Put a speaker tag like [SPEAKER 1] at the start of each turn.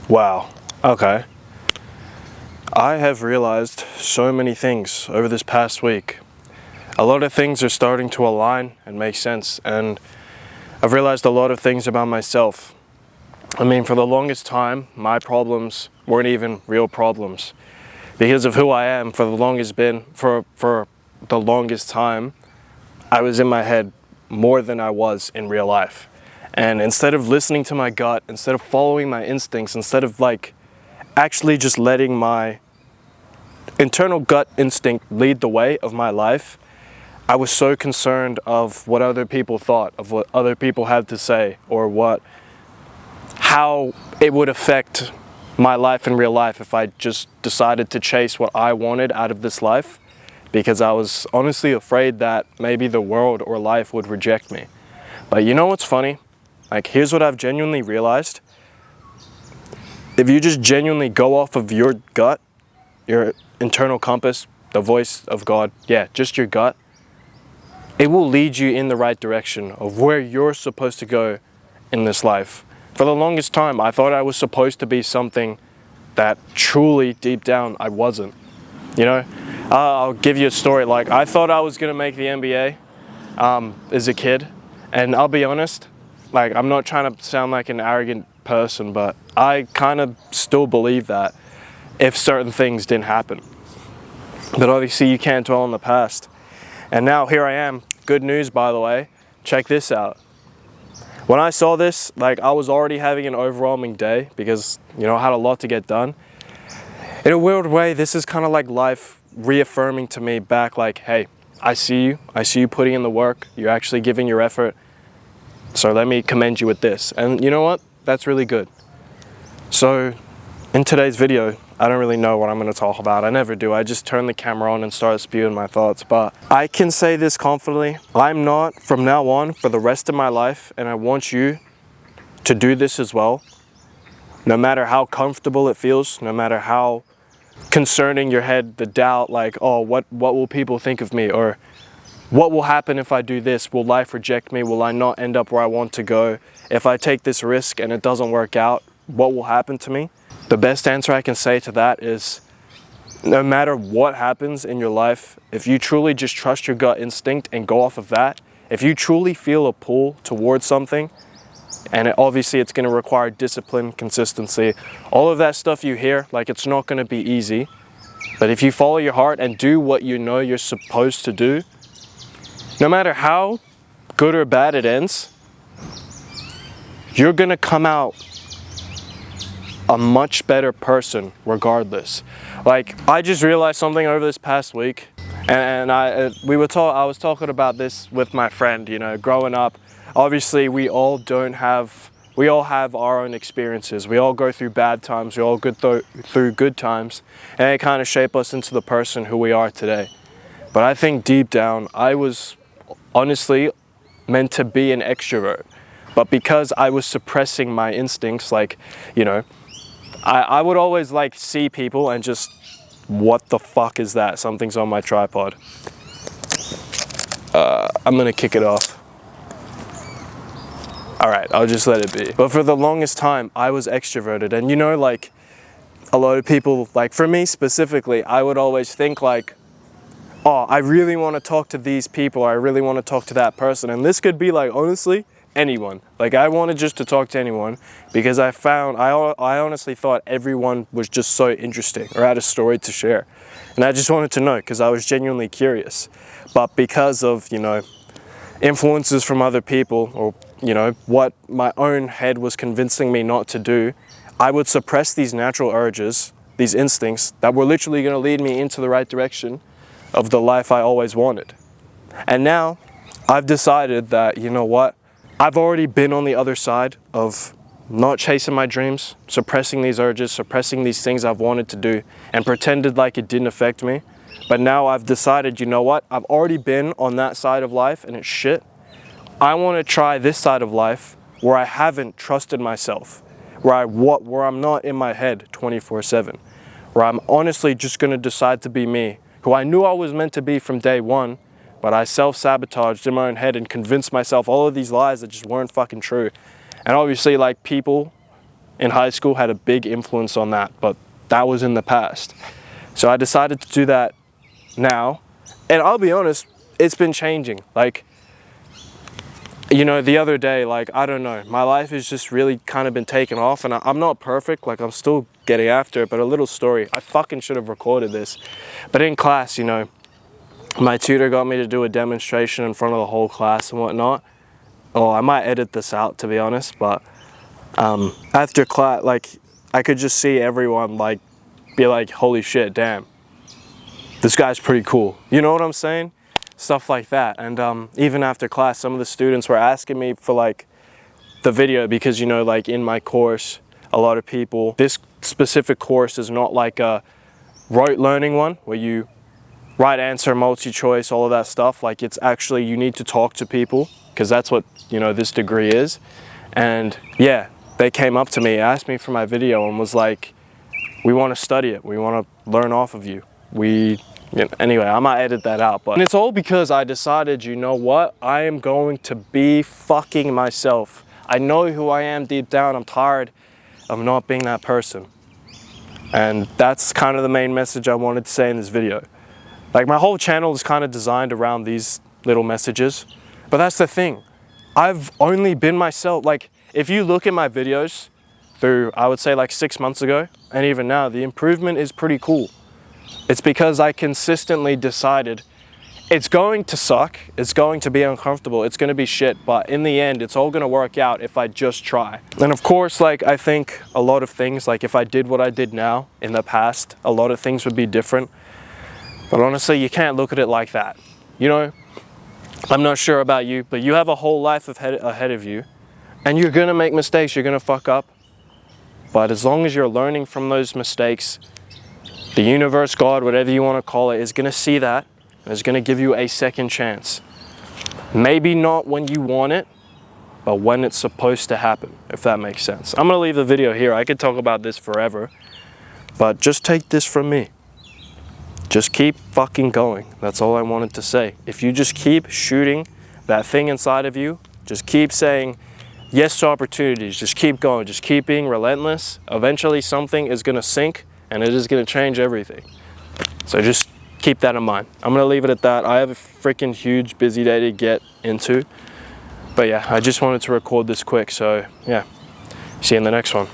[SPEAKER 1] Wow, okay. I have realized so many things over this past week. A lot of things are starting to align and make sense, and I've realized a lot of things about myself. I mean, for the longest time, my problems weren't even real problems. Because of who I am, for the longest time, I was in my head more than I was in real life. And instead of listening to my gut, instead of following my instincts, instead of actually just letting my internal gut instinct lead the way of my life, I was so concerned of what other people thought, of what other people had to say, or how it would affect my life in real life if I just decided to chase what I wanted out of this life, because I was honestly afraid that maybe the world or life would reject me. But you know what's funny? Here's what I've genuinely realized. If you just genuinely go off of your gut, your internal compass, the voice of God, yeah, just your gut, it will lead you in the right direction of where you're supposed to go in this life. For the longest time, I thought I was supposed to be something that truly, deep down, I wasn't. You know, I'll give you a story. I thought I was gonna make the NBA as a kid, and I'll be honest, I'm not trying to sound like an arrogant person, but I kind of still believe that if certain things didn't happen. But obviously you can't dwell on the past. And now here I am. Good news, by the way. Check this out. When I saw this, I was already having an overwhelming day because, I had a lot to get done. In a weird way, this is kind of like life reaffirming to me back, hey, I see you. I see you putting in the work. You're actually giving your effort. So let me commend you with this. And you know what? That's really good. So in today's video, I don't really know what I'm going to talk about. I never do. I just turn the camera on and start spewing my thoughts. But I can say this confidently. I'm not, from now on, for the rest of my life, and I want you to do this as well. No matter how comfortable it feels, no matter how concerning your head, the doubt, oh, what will people think of me? Or what will happen if I do this? Will life reject me? Will I not end up where I want to go? If I take this risk and it doesn't work out, what will happen to me? The best answer I can say to that is, no matter what happens in your life, if you truly just trust your gut instinct and go off of that, if you truly feel a pull towards something, and obviously it's going to require discipline, consistency, all of that stuff you hear, it's not going to be easy. But if you follow your heart and do what you know you're supposed to do, no matter how good or bad it ends, you're going to come out a much better person regardless. I just realized something over this past week, and I was talking about this with my friend. Growing up, obviously we all have our own experiences. We all go through bad times, we all go through good times, and they kind of shape us into the person who we are today. But I think deep down, I was honestly meant to be an extrovert, but because I was suppressing my instincts, I would always see people and just, what the fuck is that? Something's on my tripod. I'm gonna kick it off. All right, I'll just let it be. But for the longest time, I was extroverted, and a lot of people, for me specifically, I would always think oh, I really want to talk to these people, or I really want to talk to that person. And this could be honestly, anyone. I wanted just to talk to anyone because I honestly thought everyone was just so interesting or had a story to share. And I just wanted to know because I was genuinely curious. But because of, influences from other people, or, what my own head was convincing me not to do, I would suppress these natural urges, these instincts that were literally going to lead me into the right direction of the life I always wanted. And now I've decided that, you know what? I've already been on the other side of not chasing my dreams, suppressing these urges, suppressing these things I've wanted to do, and pretended like it didn't affect me. But now I've decided, you know what? I've already been on that side of life and it's shit. I want to try this side of life where I haven't trusted myself, where I'm not in my head 24/7, where I'm honestly just going to decide to be me, who I knew I was meant to be from day one, but I self-sabotaged in my own head and convinced myself all of these lies that just weren't fucking true. And obviously, like, people in high school had a big influence on that, but that was in the past. So I decided to do that now, and I'll be honest, it's been changing. Like, you know, the other day, like, I don't know, my life has just really kind of been taken off, and I'm not perfect, like, I'm still getting after it. But a little story, I fucking should have recorded this, but in class, you know, my tutor got me to do a demonstration in front of the whole class and whatnot. Oh, I might edit this out, to be honest, but after class, like, I could just see everyone, like, be like, holy shit, damn, this guy's pretty cool. You know what I'm saying? Stuff like that. And even after class, some of the students were asking me for, like, the video, because, you know, like, in my course, a lot of people, this specific course is not like a rote learning one where you right answer, multi-choice, all of that stuff. Like, it's actually, you need to talk to people, because that's what, you know, this degree is. And yeah, they came up to me, asked me for my video, and was like, we want to study it, we want to learn off of you. Anyway, I might edit that out, but, and it's all because I decided, you know what, I am going to be fucking myself. I know who I am deep down. I'm tired of not being that person. And that's kind of the main message I wanted to say in this video. Like, my whole channel is kind of designed around these little messages, but that's the thing. I've only been myself. Like, if you look at my videos through, I would say, like 6 months ago, and even now, the improvement is pretty cool. It's because I consistently decided it's going to suck, it's going to be uncomfortable, it's going to be shit, but in the end, it's all going to work out if I just try. And of course, like, I think a lot of things, like, if I did what I did now in the past, a lot of things would be different. But honestly, you can't look at it like that. You know, I'm not sure about you, but you have a whole life ahead of you, and you're going to make mistakes, you're going to fuck up. But as long as you're learning from those mistakes, the universe, God, whatever you want to call it, is going to see that and is going to give you a second chance. Maybe not when you want it, but when it's supposed to happen, if that makes sense. I'm going to leave the video here. I could talk about this forever, but just take this from me. Just keep fucking going. That's all I wanted to say. If you just keep shooting that thing inside of you, just keep saying yes to opportunities, just keep going, just keep being relentless, eventually something is going to sink, and it is going to change everything. So just keep that in mind. I'm going to leave it at that. I have a freaking huge busy day to get into. But yeah, I just wanted to record this quick. So yeah, see you in the next one.